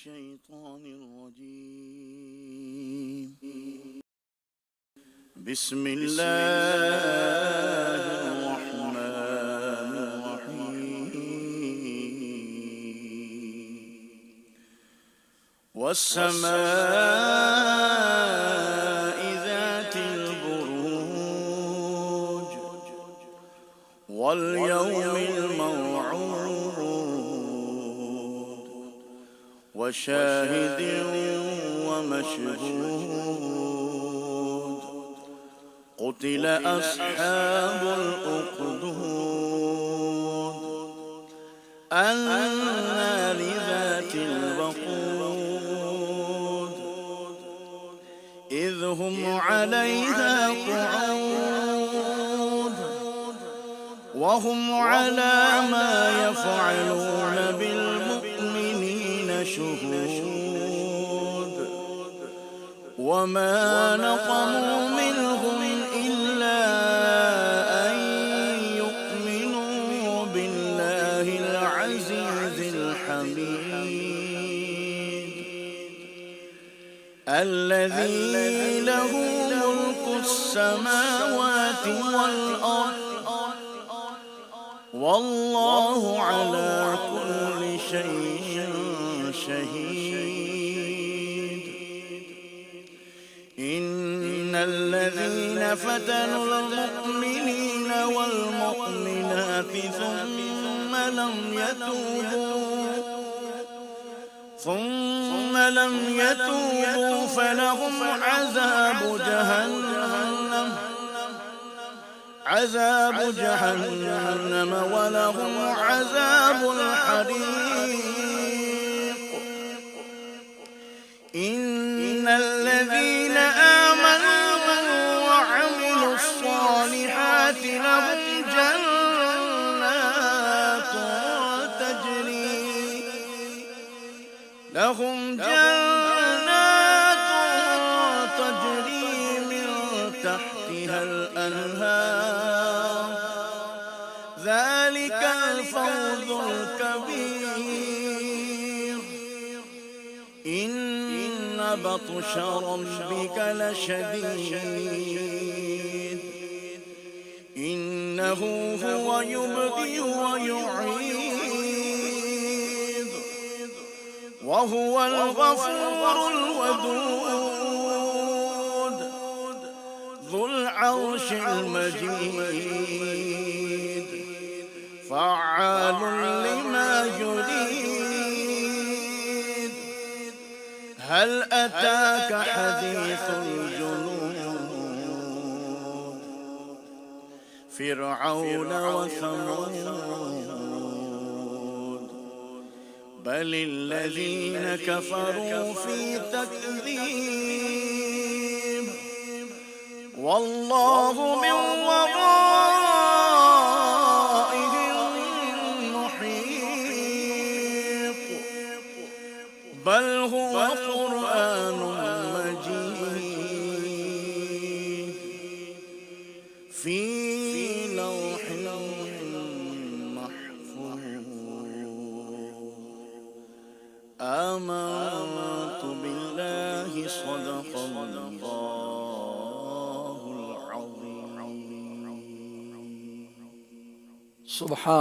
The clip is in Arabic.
الشيطان الرجيم. بسم الله الرحمن الرحيم. والسماء ذات البروج واليوم الموعود وشاهد ومشهود. قتل أصحاب الأخدود النار ذات الوقود إذ هم عليها قعود وهم على ما يفعلون بالمؤمنين شهود. وما نقموا منهم إلا أن يؤمنوا بالله العزيز الحميد الذي له ملك السماوات والأرض والله على كل شيء شهيد. إن الذين فتنوا المؤمنين والمؤمنات ثم لم يتوبوا فلهم عذاب جهنم ولهم عذاب الحريق. إن الذين آمنوا وعملوا الصالحات لهم جنات تجري من تحتها الأنهار ذلك الفوز الكبير. إن بطش ربك لشديد إنه هو يبدئ ويعيد وهو الغفور الودود ذو العرش المجيد فعال لما يريد. هل أتاك حديث الجنود فرعون وثمود بل الذين كفروا في تكذيب والله من ورائهم محيط. بل هو قرآن مجيد في لوح آمنت بالله صدق الله العظيم. سبحان